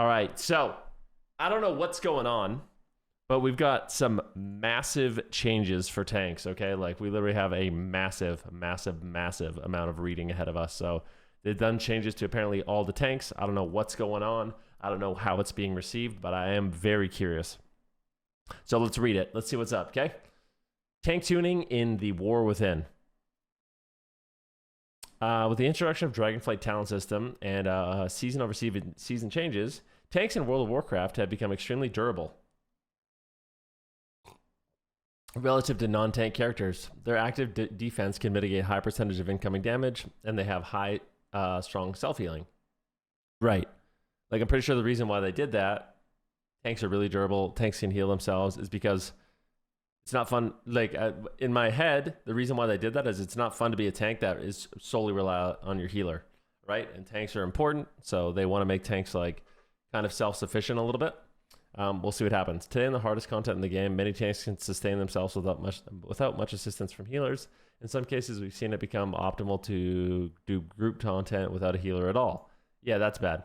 All right, so I don't know what's going on, but we've got some massive changes for tanks, okay? Like, we literally have a massive amount of reading ahead of us. So they've done changes to apparently all the tanks. I don't know what's going on. I don't know how it's being received, but I am very curious. So let's read it. Let's see what's up, okay? Tank tuning in the War Within. With the introduction of Dragonflight talent system and season over season changes, tanks in World of Warcraft have become extremely durable relative to non-tank characters. Their active defense can mitigate high percentage of incoming damage, and they have high, strong self-healing. Right. Like, I'm pretty sure the reason why they did that, tanks are really durable, tanks can heal themselves, is because it's not fun. Like, in my head, the reason why they did that is it's not fun to be a tank that is solely rely on your healer, right? And tanks are important, so they want to make tanks like kind of self-sufficient a little bit. We'll see what happens. Today, in the hardest content in the game, many tanks can sustain themselves without much assistance from healers. In some cases, we've seen it become optimal to do group content without a healer at all. Yeah, that's bad.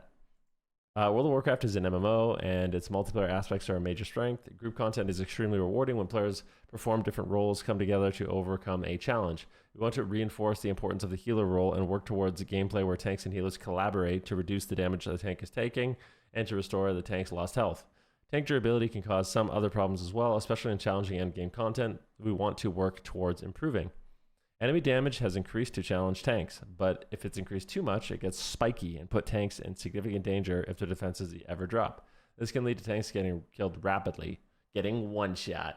World of Warcraft is an MMO, and its multiplayer aspects are a major strength. Group content is extremely rewarding when players perform different roles, come together to overcome a challenge. We want to reinforce the importance of the healer role and work towards a gameplay where tanks and healers collaborate to reduce the damage the tank is taking and to restore the tank's lost health. Tank durability can cause some other problems as well, especially in challenging endgame content we want to work towards improving. Enemy damage has increased to challenge tanks, but if it's increased too much, it gets spiky and put tanks in significant danger if their defenses ever drop. This can lead to tanks getting killed rapidly, getting one shot.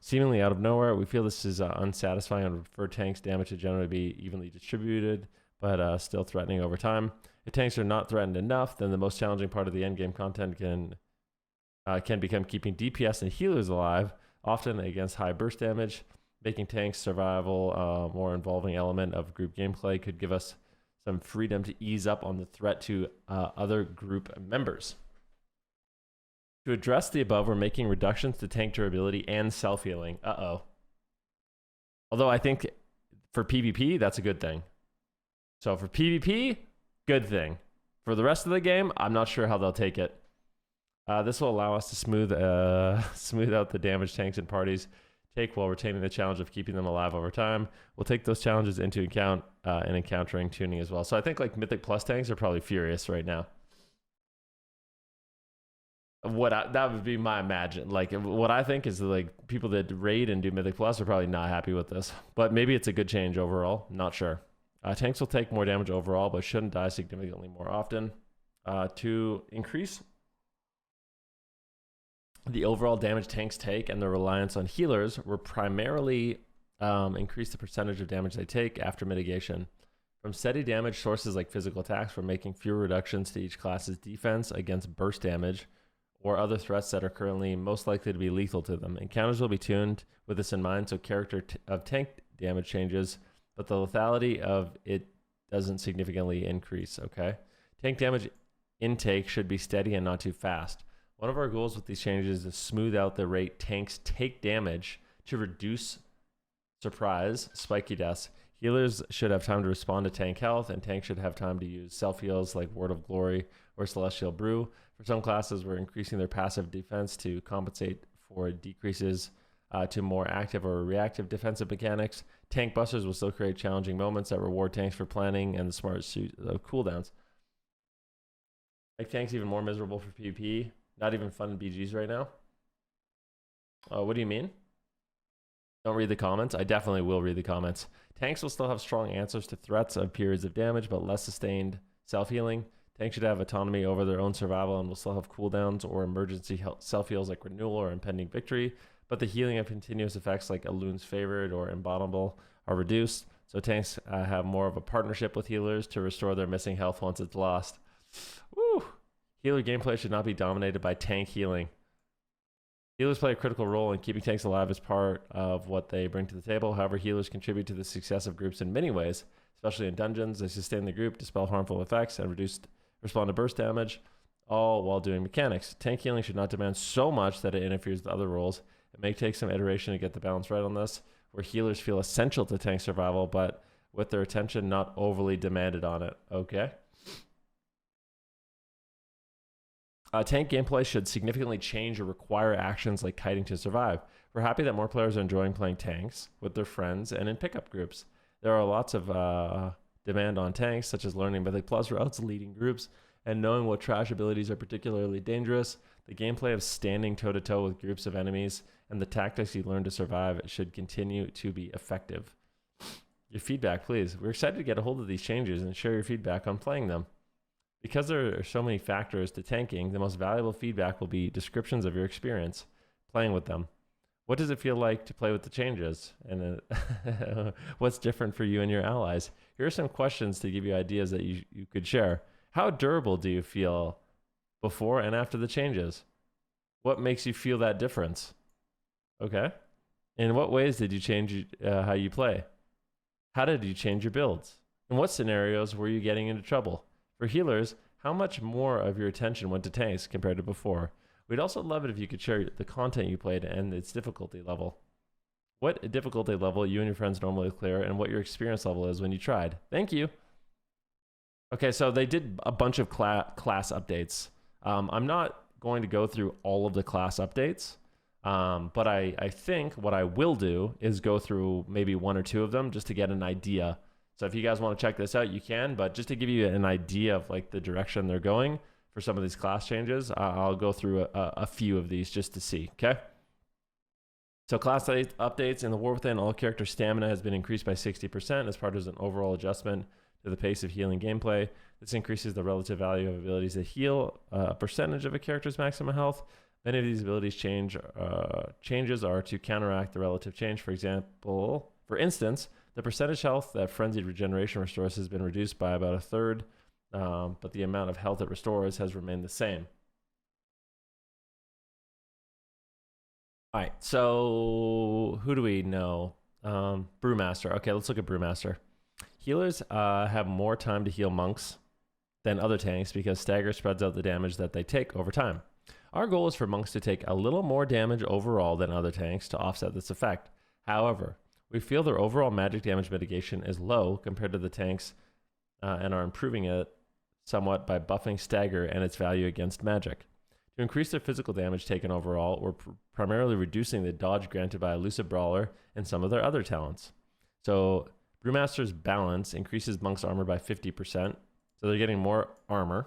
Seemingly out of nowhere, we feel this is unsatisfying and prefer tanks' damage to generally be evenly distributed, but still threatening over time. If tanks are not threatened enough, then the most challenging part of the endgame content can become keeping DPS and healers alive, often against high burst damage. Making tanks survival more involving element of group gameplay could give us some freedom to ease up on the threat to other group members. To address the above, we're making reductions to tank durability and self-healing. Although I think for PvP, that's a good thing. So for PvP, good thing. For the rest of the game, I'm not sure how they'll take it. This will allow us to smooth out the damage tanks and parties take while retaining the challenge of keeping them alive over time. We'll take those challenges into account in encountering tuning as well. So I think like Mythic Plus tanks are probably furious right now. That would be my imagine. Like, what I think is like people that raid and do Mythic Plus are probably not happy with this, but maybe it's a good change overall. Not sure. Tanks will take more damage overall, but shouldn't die significantly more often. To increase the overall damage tanks take and their reliance on healers will primarily increase the percentage of damage they take after mitigation. From steady damage sources like physical attacks, we're making fewer reductions to each class's defense against burst damage or other threats that are currently most likely to be lethal to them. Encounters will be tuned with this in mind, so character of tank damage changes, but the lethality of it doesn't significantly increase, okay? Tank damage intake should be steady and not too fast. One of our goals with these changes is to smooth out the rate tanks take damage to reduce surprise spiky deaths. Healers should have time to respond to tank health, and tanks should have time to use self-heals like Word of Glory or Celestial Brew. For some classes, we're increasing their passive defense to compensate for decreases to more active or reactive defensive mechanics. Tank busters will still create challenging moments that reward tanks for planning and the smart cooldowns. Make tanks even more miserable for PvP. Not even fun in BGs right now. What do you mean? Don't read the comments? I definitely will read the comments. Tanks will still have strong answers to threats of periods of damage, but less sustained self-healing. Tanks should have autonomy over their own survival and will still have cooldowns or emergency self-heals like renewal or impending victory, but the healing of continuous effects like Elun's Favored or Embodiable are reduced, so tanks have more of a partnership with healers to restore their missing health once it's lost. Woo! Healer gameplay should not be dominated by tank healing. Healers play a critical role in keeping tanks alive as part of what they bring to the table. However, healers contribute to the success of groups in many ways, especially in dungeons. They sustain the group, dispel harmful effects, and respond to burst damage, all while doing mechanics. Tank healing should not demand so much that it interferes with other roles. It may take some iteration to get the balance right on this, where healers feel essential to tank survival, but with their attention not overly demanded on it. Okay. Tank gameplay should significantly change or require actions like kiting to survive. We're happy that more players are enjoying playing tanks with their friends and in pickup groups. There are lots of demand on tanks, such as learning Mythic Plus routes, leading groups, and knowing what trash abilities are particularly dangerous. The gameplay of standing toe-to-toe with groups of enemies and the tactics you learn to survive should continue to be effective. Your feedback, please. We're excited to get a hold of these changes and share your feedback on playing them. Because there are so many factors to tanking, the most valuable feedback will be descriptions of your experience playing with them. What does it feel like to play with the changes? And what's different for you and your allies? Here are some questions to give you ideas that you could share. How durable do you feel before and after the changes? What makes you feel that difference? Okay. In what ways did you change how you play? How did you change your builds? In what scenarios were you getting into trouble? For healers, how much more of your attention went to tanks compared to before? We'd also love it if you could share the content you played and its difficulty level. What difficulty level you and your friends normally clear, and what your experience level is when you tried. Thank you. Okay, so they did a bunch of class updates. I'm not going to go through all of the class updates, but I think what I will do is go through maybe one or two of them just to get an idea. So if you guys want to check this out, you can, but just to give you an idea of like the direction they're going for some of these class changes, I'll go through a few of these just to see, okay? So class updates in the War Within, all character stamina has been increased by 60% as part of an overall adjustment to the pace of healing gameplay. This increases the relative value of abilities that heal a percentage of a character's maximum health. Many of these abilities changes are to counteract the relative change. For instance, the percentage health that Frenzied Regeneration restores has been reduced by about a third, but the amount of health it restores has remained the same. All right, so who do we know? Brewmaster. Okay, let's look at Brewmaster. Healers have more time to heal monks than other tanks because stagger spreads out the damage that they take over time. Our goal is for monks to take a little more damage overall than other tanks to offset this effect. However, we feel their overall magic damage mitigation is low compared to the tanks and are improving it somewhat by buffing stagger and its value against magic. To increase their physical damage taken overall, we're primarily reducing the dodge granted by Elusive Brawler and some of their other talents. So Brewmaster's balance increases monks' armor by 50%, so they're getting more armor.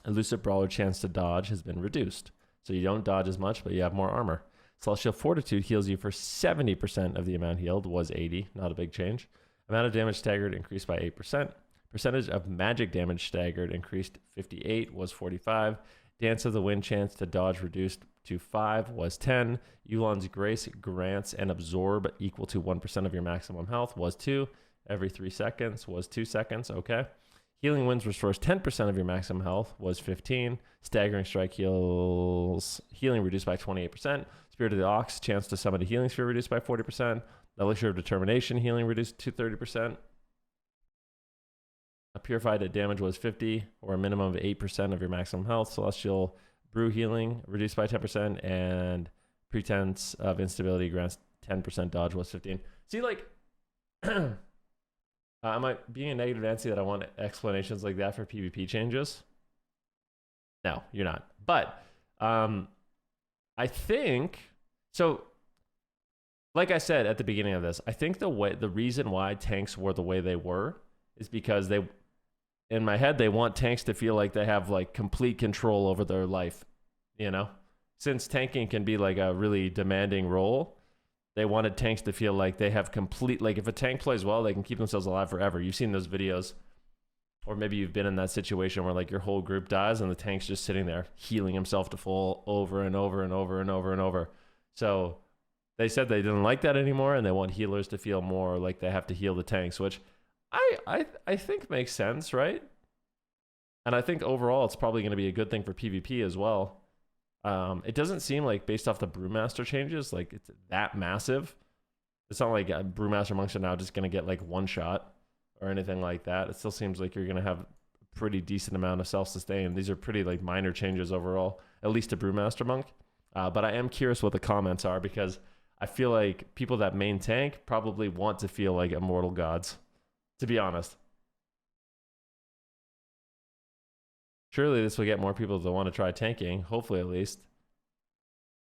Elusive Brawler chance to dodge has been reduced, so you don't dodge as much, but you have more armor. Celestial Fortitude heals you for 70% of the amount healed, was 80, not a big change. Amount of damage staggered increased by 8%. Percentage of magic damage staggered increased 58, was 45. Dance of the Wind chance to dodge reduced to 5, was 10. Yulon's Grace grants and absorb equal to 1% of your maximum health, was 2. Every 3 seconds, was 2 seconds, okay. Healing Winds restores 10% of your maximum health, was 15. Staggering Strike healing reduced by 28%. Spirit of the Ox, chance to summon a healing sphere reduced by 40%. Elixir of Determination healing reduced to 30%. A purified damage was 50, or a minimum of 8% of your maximum health. Celestial Brew healing reduced by 10%, and Pretense of Instability grants 10% dodge was 15. See, like, am I being a negative Nancy that I want explanations like that for PvP changes? No, you're not. But I think so. Like I said at the beginning of this, I think the reason why tanks were the way they were is because they, in my head, they want tanks to feel like they have like complete control over their life, you know? Since tanking can be like a really demanding role, they wanted tanks to feel like they have complete, like if a tank plays well, they can keep themselves alive forever. You've seen those videos, or maybe you've been in that situation where like your whole group dies and the tank's just sitting there healing himself to full over and over and over and over and over. So they said they didn't like that anymore, and they want healers to feel more like they have to heal the tanks, which I think makes sense, right? And I think overall it's probably going to be a good thing for PvP as well. It doesn't seem like, based off the Brewmaster changes, like it's that massive. It's not like Brewmaster monks are now just going to get like one shot or anything like that. It still seems like you're going to have a pretty decent amount of self-sustain. These are pretty like minor changes overall, at least to Brewmaster monk. But I am curious what the comments are, because I feel like people that main tank probably want to feel like immortal gods, to be honest. Surely this will get more people to want to try tanking. Hopefully at least.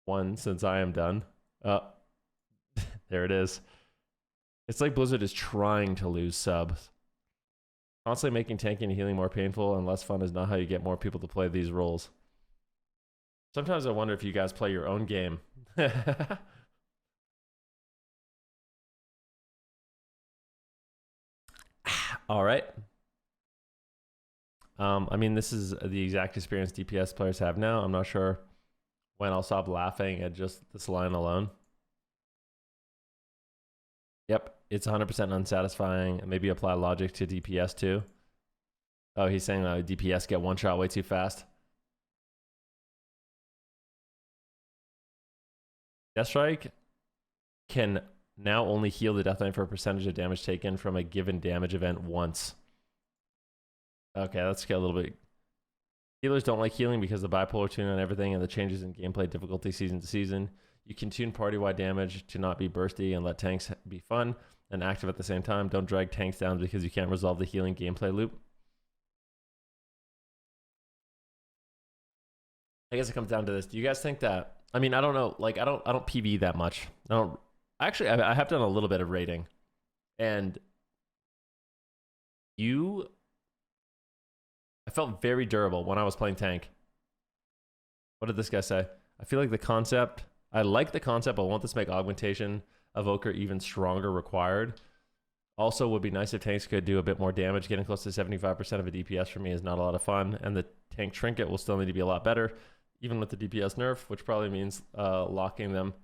One, since I am done. There it is. It's like Blizzard is trying to lose subs. Constantly making tanking and healing more painful and less fun is not how you get more people to play these roles. Sometimes I wonder if you guys play your own game. All right. I mean, this is the exact experience DPS players have now. I'm not sure when I'll stop laughing at just this line alone. Yep, it's 100% unsatisfying. Maybe apply logic to DPS too. Oh, he's saying DPS get one shot way too fast. Deathstrike can now only heal the Death Knight for a percentage of damage taken from a given damage event once. Okay, let's get a little bit. Healers don't like healing because the bipolar tune on everything and the changes in gameplay difficulty season to season. You can tune party-wide damage to not be bursty and let tanks be fun and active at the same time. Don't drag tanks down because you can't resolve the healing gameplay loop. I guess it comes down to this. Do you guys think that? I mean, I don't know. Like, I don't PV that much. Actually, I have done a little bit of raiding, and I felt very durable when I was playing tank. What did this guy say? I feel like the concept. I like the concept, but I want this to make augmentation evoker even stronger required. Also, would be nice if tanks could do a bit more damage. Getting close to 75% of a DPS for me is not a lot of fun, and the tank trinket will still need to be a lot better, even with the DPS nerf, which probably means locking them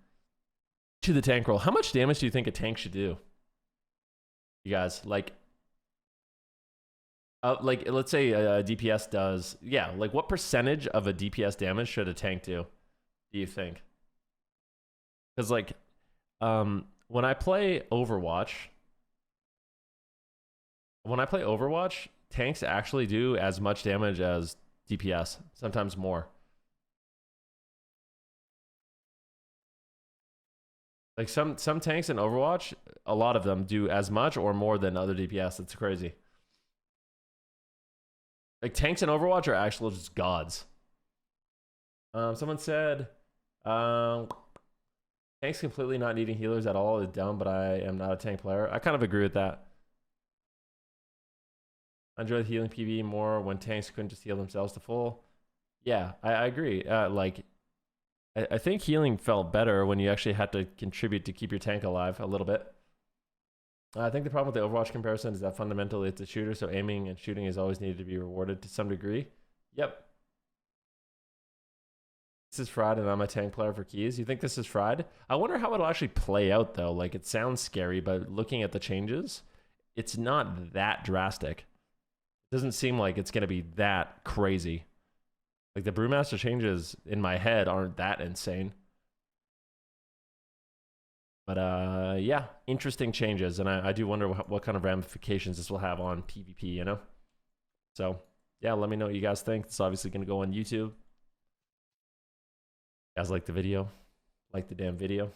to the tank roll. How much damage do you think a tank should do? You guys, like let's say a DPS does, yeah, like what percentage of a DPS damage should a tank do you think? Because like when I play Overwatch, tanks actually do as much damage as DPS, sometimes more. Like some tanks in Overwatch, a lot of them do as much or more than other DPS. It's crazy. Like tanks in Overwatch are actually just gods. Someone said, tanks completely not needing healers at all is dumb, but I am not a tank player. I kind of agree with that. I enjoy the healing PvE more when tanks couldn't just heal themselves to full. Yeah, I agree. Like, I think healing felt better when you actually had to contribute to keep your tank alive a little bit. I think the problem with the Overwatch comparison is that fundamentally it's a shooter, so aiming and shooting is always needed to be rewarded to some degree. Yep. This is fried and I'm a tank player for keys. You think this is fried? I wonder how it'll actually play out though. Like it sounds scary, but looking at the changes, it's not that drastic. It doesn't seem like it's going to be that crazy. Like the Brewmaster changes in my head aren't that insane. But yeah, interesting changes, and I do wonder what kind of ramifications this will have on PvP, you know? So yeah, let me know what you guys think. It's obviously going to go on YouTube. You guys like the video? Like the damn video?